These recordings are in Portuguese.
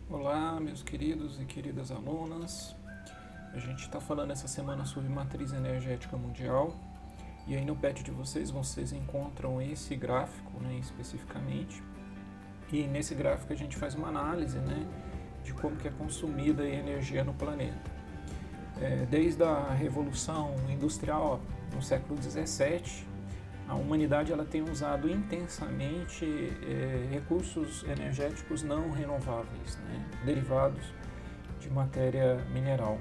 Olá, meus queridos e queridas alunas. A gente está falando essa semana sobre matriz energética mundial. E aí no pad de vocês encontram esse gráfico, né, especificamente. E nesse gráfico a gente faz uma análise, né, de como que é consumida a energia no planeta. Desde a Revolução Industrial no século XVII, a humanidade ela tem usado intensamente recursos energéticos não renováveis, né, derivados de matéria mineral.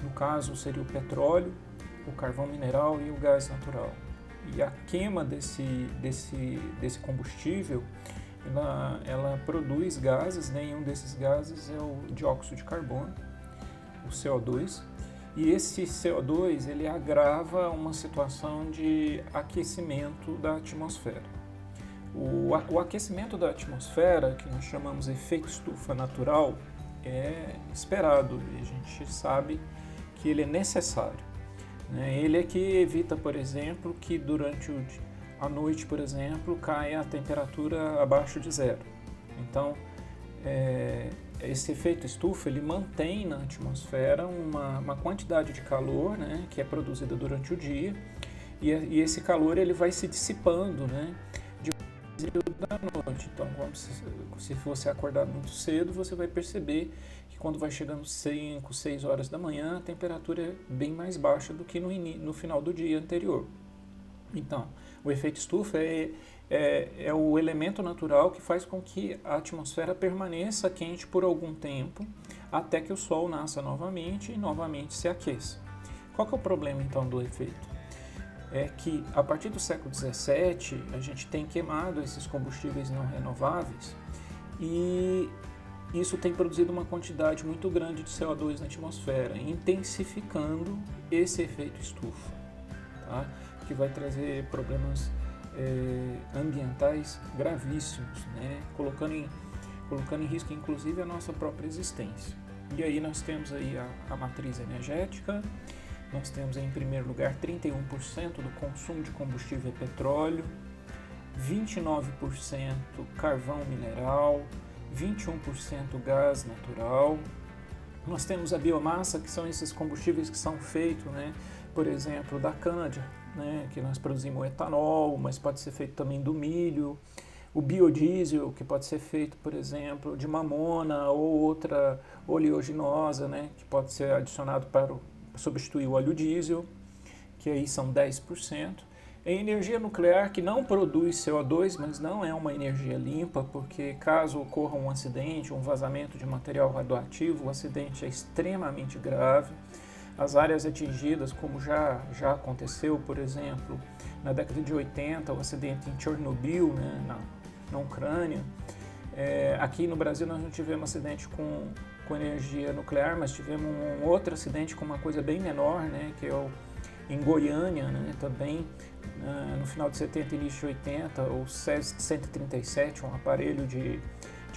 No caso, seria o petróleo, o carvão mineral e o gás natural. E a queima desse combustível, ela produz gases, né, e um desses gases é o dióxido de carbono, o CO2, e esse CO2 ele agrava uma situação de aquecimento da atmosfera. O aquecimento da atmosfera, que nós chamamos de efeito estufa natural, é esperado e a gente sabe que ele é necessário. Ele é que evita, por exemplo, que durante a noite, por exemplo, caia a temperatura abaixo de zero. Então, esse efeito estufa ele mantém na atmosfera uma quantidade de calor, né, que é produzida durante o dia, e esse calor ele vai se dissipando, né, da noite. Então, se você acordar muito cedo, você vai perceber que quando vai chegando 5, 6 horas da manhã, a temperatura é bem mais baixa do que no final do dia anterior. Então, o efeito estufa é o elemento natural que faz com que a atmosfera permaneça quente por algum tempo, até que o Sol nasça novamente e novamente se aqueça. Qual que é o problema, então, do efeito? É que a partir do século XVII a gente tem queimado esses combustíveis não renováveis e isso tem produzido uma quantidade muito grande de CO2 na atmosfera, intensificando esse efeito estufa, tá? Que vai trazer problemas ambientais gravíssimos, né? colocando em risco inclusive a nossa própria existência. E aí nós temos aí a matriz energética. Nós temos em primeiro lugar 31% do consumo de combustível é petróleo, 29% carvão mineral, 21% gás natural. Nós temos a biomassa, que são esses combustíveis que são feitos, né, por exemplo, da cana, né, que nós produzimos etanol, mas pode ser feito também do milho. O biodiesel, que pode ser feito, por exemplo, de mamona ou outra oleaginosa, né, que pode ser adicionado para substituir o óleo diesel, que aí são 10%. A energia nuclear, que não produz CO2, mas não é uma energia limpa, porque caso ocorra um acidente, um vazamento de material radioativo, o acidente é extremamente grave. As áreas atingidas, como já aconteceu, por exemplo, na década de 80, o acidente em Chernobyl, né, na Ucrânia. Aqui no Brasil nós não tivemos acidente com energia nuclear, mas tivemos um outro acidente com uma coisa bem menor, né, que é em Goiânia, né, também no final de 70 e início de 80, o SES 137, um aparelho de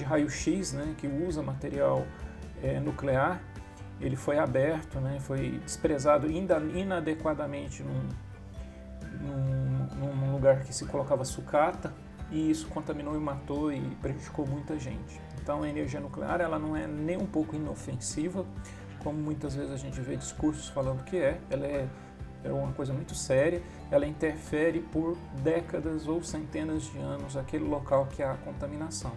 raio-x, né, que usa material nuclear. Ele foi aberto, né, foi desprezado inadequadamente num lugar que se colocava sucata, e isso contaminou e matou e prejudicou muita gente. Então a energia nuclear ela não é nem um pouco inofensiva, como muitas vezes a gente vê discursos falando que ela é uma coisa muito séria, ela interfere por décadas ou centenas de anos aquele local que há a contaminação.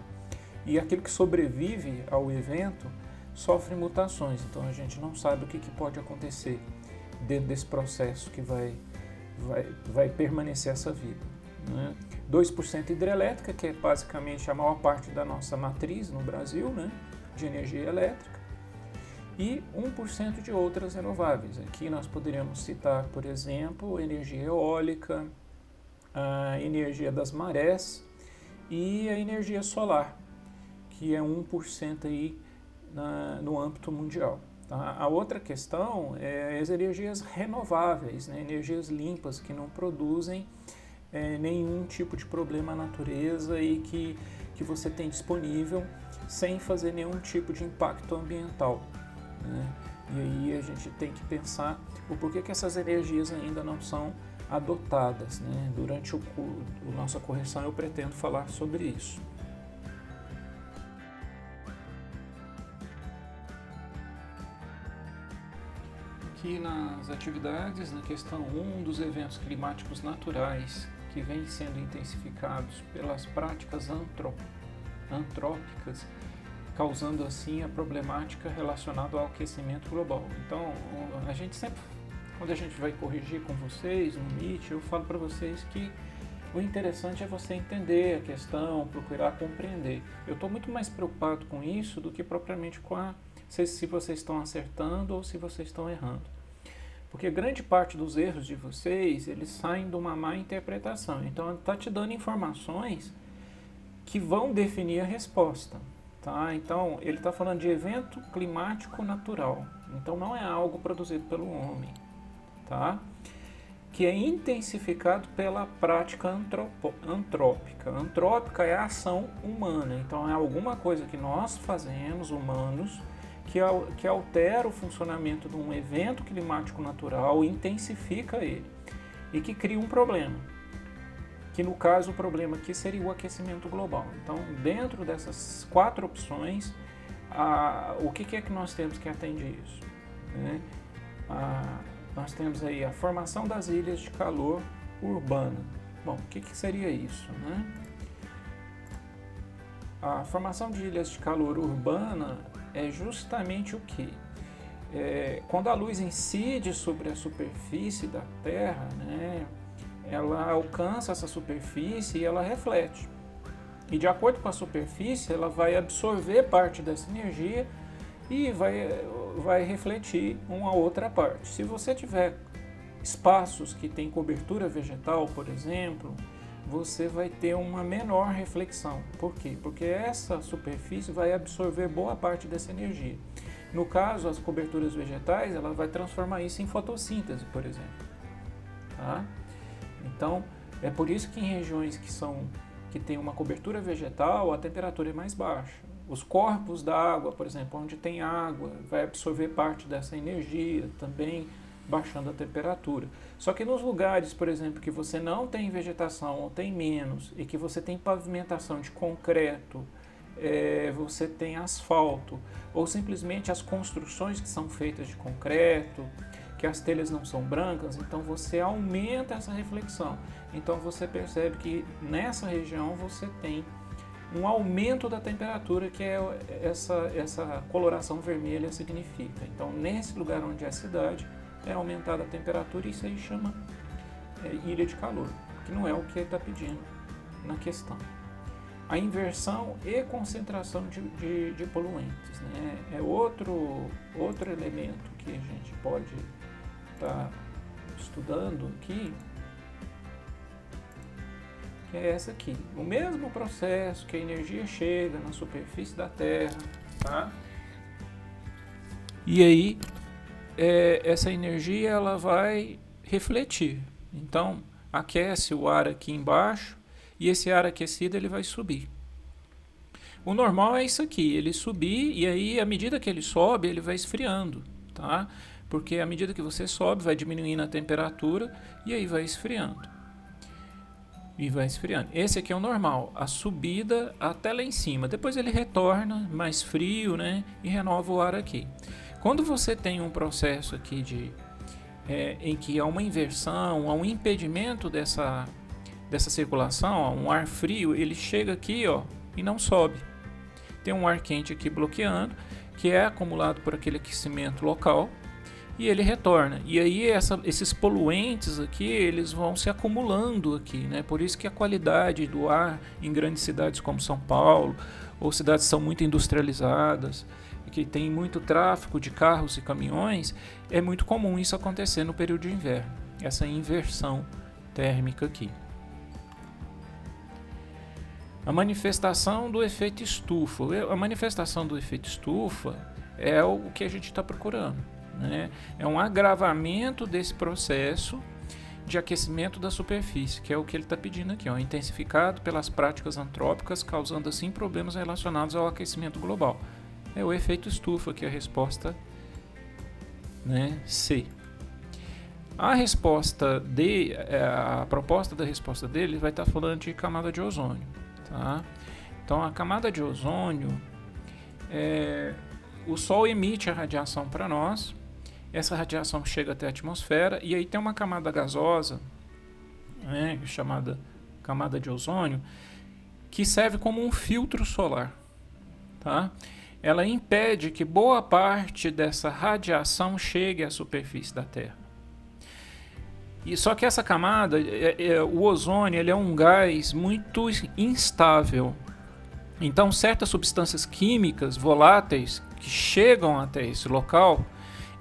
E aquilo que sobrevive ao evento sofre mutações, então a gente não sabe o que pode acontecer dentro desse processo que vai permanecer essa vida, né? 2% hidrelétrica, que é basicamente a maior parte da nossa matriz no Brasil, né, de energia elétrica, e 1% de outras renováveis. Aqui nós poderíamos citar, por exemplo, energia eólica, a energia das marés e a energia solar, que é 1% aí no âmbito mundial. Tá? A outra questão é as energias renováveis, né, energias limpas que não produzem nenhum tipo de problema à natureza e que você tem disponível sem fazer nenhum tipo de impacto ambiental, né? E aí a gente tem que pensar o porquê que essas energias ainda não são adotadas, né? Durante a nossa correção eu pretendo falar sobre isso. aqui nas atividades, na questão 1 dos eventos climáticos naturais que vêm sendo intensificados pelas práticas antrópicas, causando assim a problemática relacionada ao aquecimento global. Então, a gente sempre, quando a gente vai corrigir com vocês no Meet, eu falo para vocês que o interessante é você entender a questão, procurar compreender. Eu estou muito mais preocupado com isso do que propriamente com se vocês estão acertando ou se vocês estão errando. Porque grande parte dos erros de vocês, eles saem de uma má interpretação. Então, ele está te dando informações que vão definir a resposta. Tá? Então, ele está falando de evento climático natural. Então, não é algo produzido pelo homem. Tá? Que é intensificado pela prática antrópica. Antrópica é a ação humana. Então, é alguma coisa que nós fazemos, humanos, que altera o funcionamento de um evento climático natural, intensifica ele e que cria um problema, que no caso o problema aqui seria o aquecimento global. Então, dentro dessas 4 opções, o que é que nós temos que atender isso? Né? Nós temos aí a formação das ilhas de calor urbana. Bom, o que seria isso? Né? A formação de ilhas de calor urbana é justamente o que? Quando a luz incide sobre a superfície da Terra, né, ela alcança essa superfície e ela reflete. E de acordo com a superfície, ela vai absorver parte dessa energia e vai refletir uma outra parte. Se você tiver espaços que têm cobertura vegetal, por exemplo, você vai ter uma menor reflexão. Por quê? Porque essa superfície vai absorver boa parte dessa energia. No caso, as coberturas vegetais, ela vai transformar isso em fotossíntese, por exemplo. Tá? Então, é por isso que em regiões que tem uma cobertura vegetal, a temperatura é mais baixa. Os corpos da água, por exemplo, onde tem água, vai absorver parte dessa energia também, baixando a temperatura. Só que nos lugares, por exemplo, que você não tem vegetação ou tem menos e que você tem pavimentação de concreto, você tem asfalto ou simplesmente as construções que são feitas de concreto, que as telhas não são brancas, então você aumenta essa reflexão. Então você percebe que nessa região você tem um aumento da temperatura, que é essa coloração vermelha significa. Então nesse lugar onde é a cidade, é aumentada a temperatura e isso aí chama ilha de calor, que não é o que ele está pedindo na questão. A inversão e concentração de poluentes, né? É outro elemento que a gente pode estar estudando aqui, que é essa aqui. O mesmo processo que a energia chega na superfície da Terra, tá? E aí essa energia ela vai refletir. Então, aquece o ar aqui embaixo e esse ar aquecido ele vai subir. O normal é isso aqui, ele subir e aí à medida que ele sobe, ele vai esfriando, tá? Porque à medida que você sobe, vai diminuindo a temperatura e aí vai esfriando. E vai esfriando. Esse aqui é o normal, a subida até lá em cima. Depois ele retorna mais frio, né? E renova o ar aqui. Quando você tem um processo aqui em que há uma inversão, há um impedimento dessa circulação, ó, um ar frio, ele chega aqui, ó, e não sobe. Tem um ar quente aqui bloqueando, que é acumulado por aquele aquecimento local, e ele retorna. E aí esses poluentes aqui, eles vão se acumulando aqui, né? Por isso que a qualidade do ar em grandes cidades como São Paulo, ou cidades que são muito industrializadas, que tem muito tráfego de carros e caminhões, é muito comum isso acontecer no período de inverno, essa inversão térmica aqui. A manifestação do efeito estufa. A manifestação do efeito estufa é o que a gente está procurando, né? É um agravamento desse processo de aquecimento da superfície, que é o que ele está pedindo aqui, ó, intensificado pelas práticas antrópicas, causando assim problemas relacionados ao aquecimento global. É o efeito estufa, que é a resposta, né, C. A proposta da resposta dele vai estar falando de camada de ozônio, tá? Então a camada de ozônio, o Sol emite a radiação para nós. essa radiação chega até a atmosfera e aí tem uma camada gasosa, né, chamada camada de ozônio, que serve como um filtro solar, tá? Ela impede que boa parte dessa radiação chegue à superfície da Terra. E só que essa camada, o ozônio, ele é um gás muito instável. Então, certas substâncias químicas voláteis que chegam até esse local,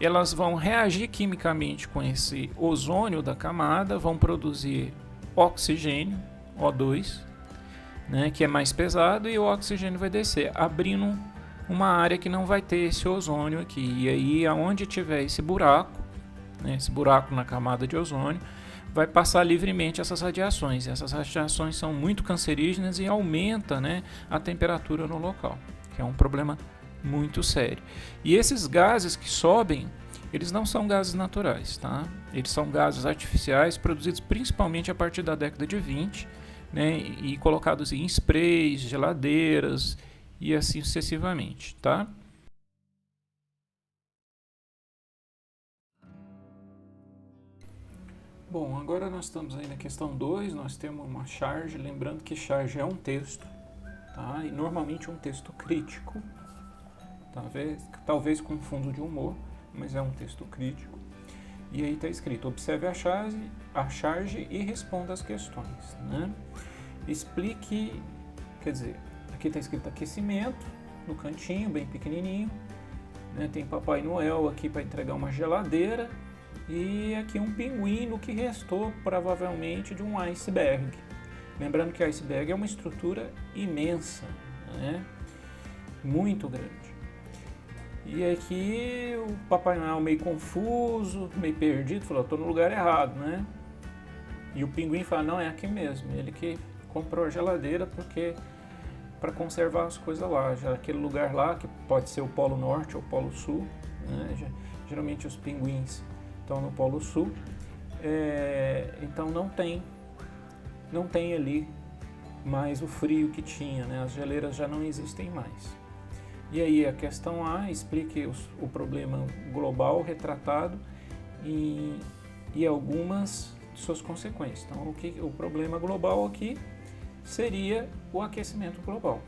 elas vão reagir quimicamente com esse ozônio da camada, vão produzir oxigênio, O2, né, que é mais pesado, e o oxigênio vai descer, abrindo uma área que não vai ter esse ozônio aqui. E aí, aonde tiver esse buraco, né, esse buraco na camada de ozônio, vai passar livremente essas radiações. Essas radiações são muito cancerígenas e aumenta, né, a temperatura no local, que é um problema muito sério. E esses gases que sobem, eles não são gases naturais, tá? Eles são gases artificiais produzidos principalmente a partir da década de 20, né, e colocados em sprays, geladeiras e assim sucessivamente, tá? Bom, agora nós estamos aí na questão 2, nós temos uma charge, lembrando que charge é um texto, tá? E normalmente um texto crítico, talvez com fundo de humor, mas é um texto crítico. E aí está escrito: observe a charge e responda as questões, né? Explique, quer dizer, aqui está escrito aquecimento, no cantinho, bem pequenininho, né? Tem Papai Noel aqui para entregar uma geladeira, e aqui um pinguim no que restou provavelmente de um iceberg. Lembrando que o iceberg é uma estrutura imensa, né? Muito grande. E aqui o Papai Noel meio confuso, meio perdido, falou: estou no lugar errado, né? E o pinguim fala: não, é aqui mesmo. Ele que comprou a geladeira porque para conservar as coisas lá, já aquele lugar lá que pode ser o Polo Norte ou o Polo Sul, né? Geralmente os pinguins estão no Polo Sul, então não tem ali mais o frio que tinha, né? As geleiras já não existem mais. E aí a questão A, explique o problema global retratado e algumas de suas consequências. Então o problema global aqui seria o aquecimento global.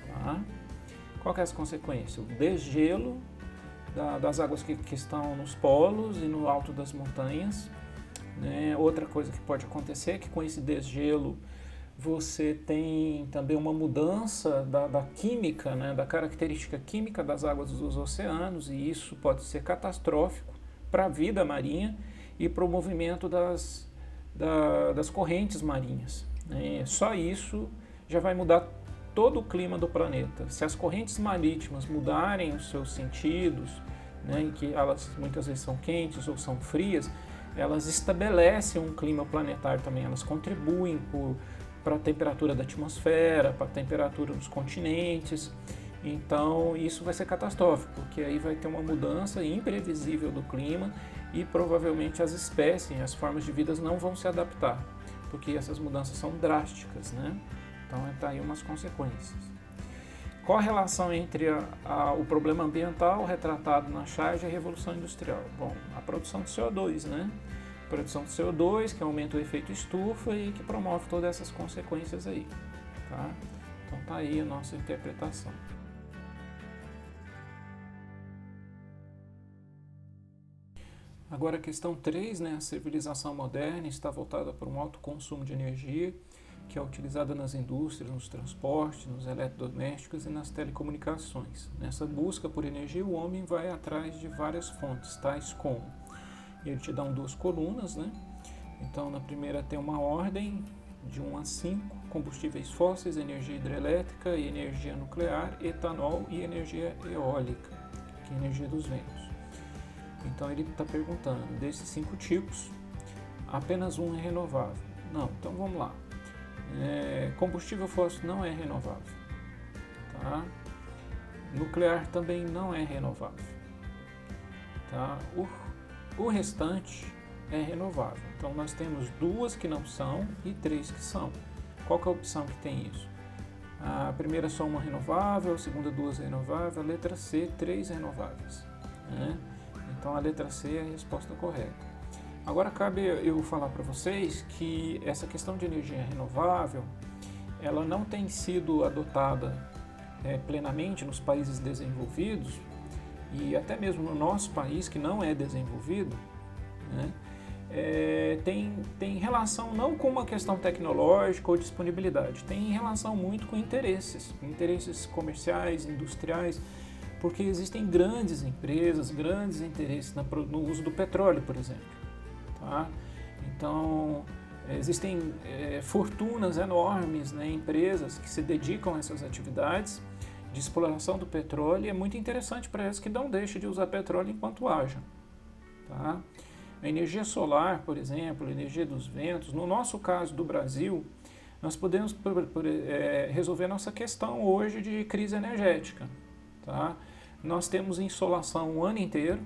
Tá? Qual que é as consequências? O desgelo das águas que estão nos polos e no alto das montanhas, né? Outra coisa que pode acontecer é que com esse desgelo você tem também uma mudança da química, né? Da característica química das águas dos oceanos, e isso pode ser catastrófico para a vida marinha e para o movimento das correntes marinhas, né? Só isso já vai mudar todo o clima do planeta. Se as correntes marítimas mudarem os seus sentidos, né, em que elas muitas vezes são quentes ou são frias, elas estabelecem um clima planetário também, elas contribuem para a temperatura da atmosfera, para a temperatura dos continentes. Então isso vai ser catastrófico, porque aí vai ter uma mudança imprevisível do clima e provavelmente as espécies, as formas de vida não vão se adaptar, porque essas mudanças são drásticas, né? Então está aí umas consequências. Qual a relação entre o problema ambiental retratado na charge e a revolução industrial? Bom, a produção de CO2, né? Produção de CO2 que aumenta o efeito estufa e que promove todas essas consequências aí, tá? Então está aí a nossa interpretação. Agora a questão 3, né? A civilização moderna está voltada para um alto consumo de energia, que é utilizada nas indústrias, nos transportes, nos eletrodomésticos e nas telecomunicações. Nessa busca por energia, o homem vai atrás de várias fontes, tais como, e ele te dá duas colunas, né? Então, na primeira tem uma ordem de 1 a 5, combustíveis fósseis, energia hidrelétrica e energia nuclear, etanol e energia eólica, que é a energia dos ventos. Então, ele está perguntando, desses 5 tipos, apenas um é renovável. Não, então vamos lá. Combustível fóssil não é renovável, tá? Nuclear também não é renovável, tá? O restante é renovável. Então nós temos 2 que não são e 3 que são. Qual que é a opção que tem isso? A primeira só uma renovável, a segunda 2 renováveis, a letra C 3 renováveis, né? Então a letra C é a resposta correta. Agora cabe eu falar para vocês que essa questão de energia renovável, ela não tem sido adotada plenamente nos países desenvolvidos, e até mesmo no nosso país, que não é desenvolvido, né, tem relação não com uma questão tecnológica ou disponibilidade, tem relação muito com interesses comerciais, industriais, porque existem grandes empresas, grandes interesses no uso do petróleo, por exemplo. Tá? Então, existem fortunas enormes, né, empresas que se dedicam a essas atividades de exploração do petróleo, e é muito interessante para elas que não deixem de usar petróleo enquanto haja. Tá? A energia solar, por exemplo, a energia dos ventos, no nosso caso do Brasil, nós podemos resolver nossa questão hoje de crise energética. Tá? Nós temos insolação o ano inteiro,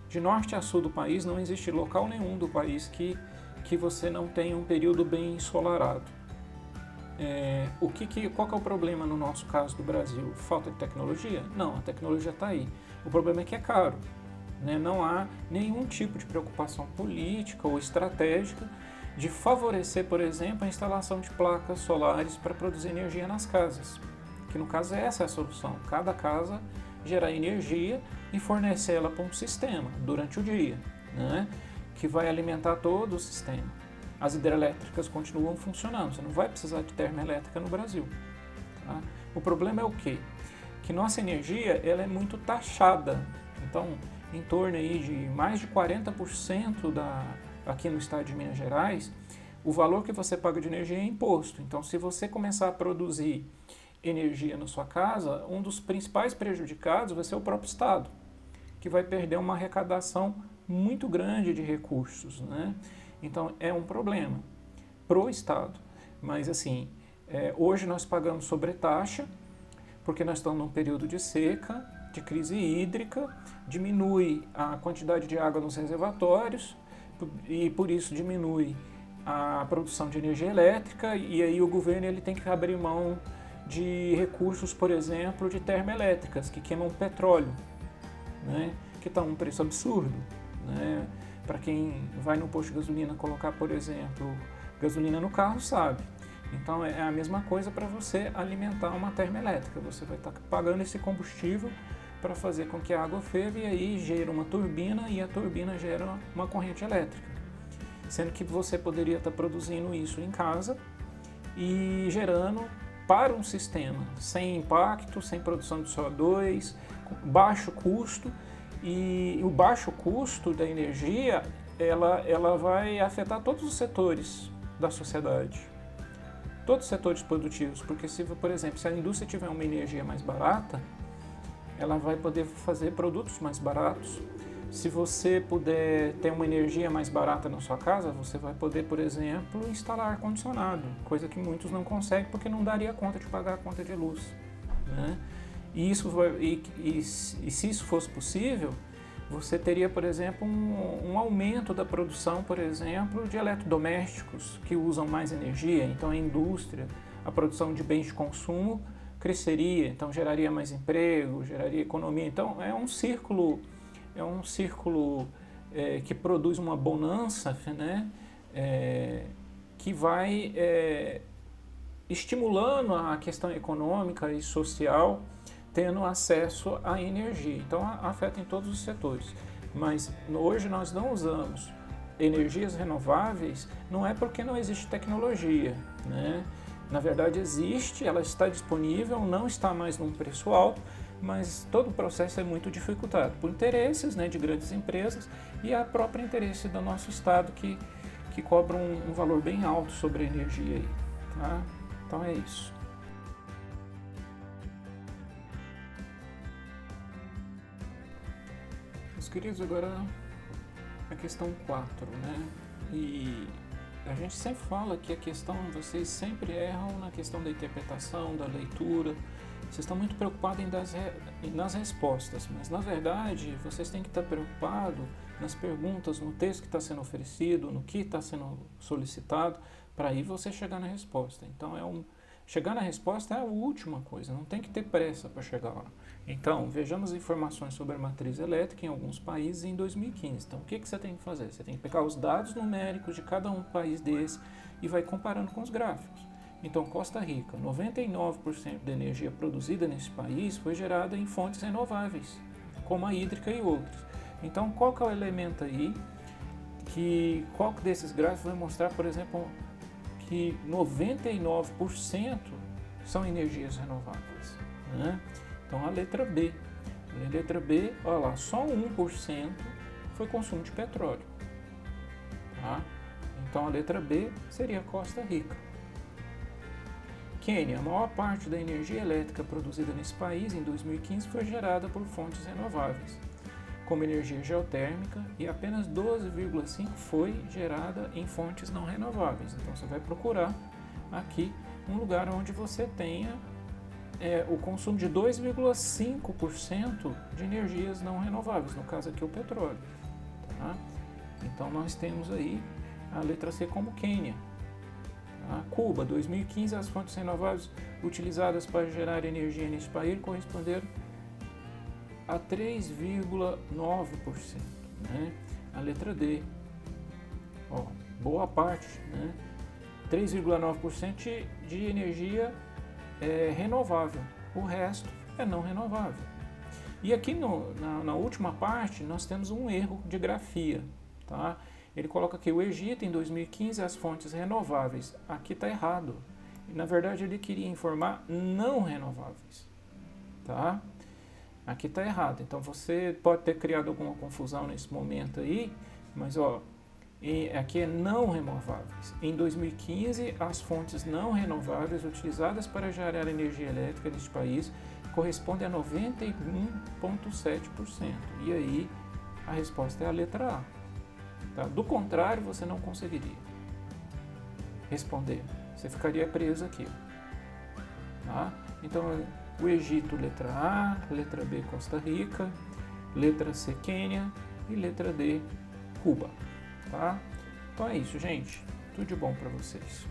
de norte a sul do país, não existe local nenhum do país que você não tenha um período bem ensolarado. Qual que é o problema no nosso caso do Brasil? Falta de tecnologia? Não, a tecnologia está aí. O problema é que é caro. Né? Não há nenhum tipo de preocupação política ou estratégica de favorecer, por exemplo, a instalação de placas solares para produzir energia nas casas. Que no caso essa é a solução. Cada casa gerar energia e fornecer ela para um sistema durante o dia, né? Que vai alimentar todo o sistema. As hidrelétricas continuam funcionando, você não vai precisar de termoelétrica no Brasil. Tá? O problema é o quê? Que nossa energia ela é muito taxada, então em torno aí de mais de 40% aqui no estado de Minas Gerais, o valor que você paga de energia é imposto. Então se você começar a produzir energia na sua casa, um dos principais prejudicados vai ser o próprio estado, que vai perder uma arrecadação muito grande de recursos, né? Então é um problema pro estado, mas assim, hoje nós pagamos sobretaxa, porque nós estamos num período de seca, de crise hídrica, diminui a quantidade de água nos reservatórios e por isso diminui a produção de energia elétrica, e aí o governo ele tem que abrir mão de recursos, por exemplo, de termoelétricas que queimam petróleo, né? Que está um preço absurdo, né? Para quem vai no posto de gasolina colocar, por exemplo, gasolina no carro, sabe. Então é a mesma coisa para você alimentar uma termoelétrica. Você vai estar pagando esse combustível para fazer com que a água ferva, e aí gera uma turbina, e a turbina gera uma corrente elétrica. Sendo que você poderia estar produzindo isso em casa e gerando para um sistema sem impacto, sem produção de CO2, baixo custo. E o baixo custo da energia, ela vai afetar todos os setores da sociedade, todos os setores produtivos, porque se, por exemplo, se a indústria tiver uma energia mais barata, ela vai poder fazer produtos mais baratos. Se você puder ter uma energia mais barata na sua casa, você vai poder, por exemplo, instalar ar-condicionado, coisa que muitos não conseguem porque não daria conta de pagar a conta de luz, né? E se isso fosse possível, você teria, por exemplo, um aumento da produção, por exemplo, de eletrodomésticos que usam mais energia. Então a indústria, a produção de bens de consumo cresceria, então geraria mais emprego, geraria economia. Então é um círculo que produz uma bonança, né? Que vai estimulando a questão econômica e social, tendo acesso à energia. Então afeta em todos os setores. Mas hoje nós não usamos energias renováveis, não é porque não existe tecnologia, né? Na verdade existe, ela está disponível, não está mais num preço alto, mas todo o processo é muito dificultado por interesses, né, de grandes empresas e a própria interesse do nosso estado que cobra um valor bem alto sobre a energia aí, tá? Então é isso. Meus queridos, agora a questão 4, né? E a gente sempre fala que a questão, vocês sempre erram na questão da interpretação, da leitura. Vocês estão muito preocupados nas respostas, mas na verdade vocês têm que estar preocupados nas perguntas, no texto que está sendo oferecido, no que está sendo solicitado, para aí você chegar na resposta. Então Chegar na resposta é a última coisa, não tem que ter pressa para chegar lá. Então, vejamos informações sobre a matriz elétrica em alguns países em 2015. Então, o que você tem que fazer? Você tem que pegar os dados numéricos de cada um país desse e vai comparando com os gráficos. Então, Costa Rica, 99% da energia produzida nesse país foi gerada em fontes renováveis, como a hídrica e outros. Então, qual que é o elemento aí qual desses gráficos vai mostrar, por exemplo, que 99% são energias renováveis, né? Então, a letra B. A letra B, olha lá, só 1% foi consumo de petróleo. Tá? Então, a letra B seria Costa Rica. Quênia, a maior parte da energia elétrica produzida nesse país em 2015 foi gerada por fontes renováveis, como energia geotérmica, e apenas 12,5% foi gerada em fontes não renováveis. Então, você vai procurar aqui um lugar onde você tenha o consumo de 2,5% de energias não renováveis, no caso aqui o petróleo. Tá? Então, nós temos aí a letra C como Quênia. Tá? Cuba, 2015, as fontes renováveis utilizadas para gerar energia neste país corresponderam a 3,9%. Né? A letra D, boa parte, né? 3,9% de energia renovável, o resto é não renovável. E aqui na última parte nós temos um erro de grafia. Tá? Ele coloca aqui o Egito em 2015 as fontes renováveis. Aqui está errado. Na verdade ele queria informar não renováveis. Tá? Aqui está errado. Então você pode ter criado alguma confusão nesse momento aí, mas aqui é não renováveis. Em 2015, as fontes não renováveis utilizadas para gerar energia elétrica neste país correspondem a 91,7%. E aí a resposta é a letra A. Tá? Do contrário, você não conseguiria responder. Você ficaria preso aqui. Tá? Então, o Egito, letra A, letra B, Costa Rica, letra C, Quênia e letra D, Cuba. Tá? Então é isso, gente. Tudo de bom para vocês.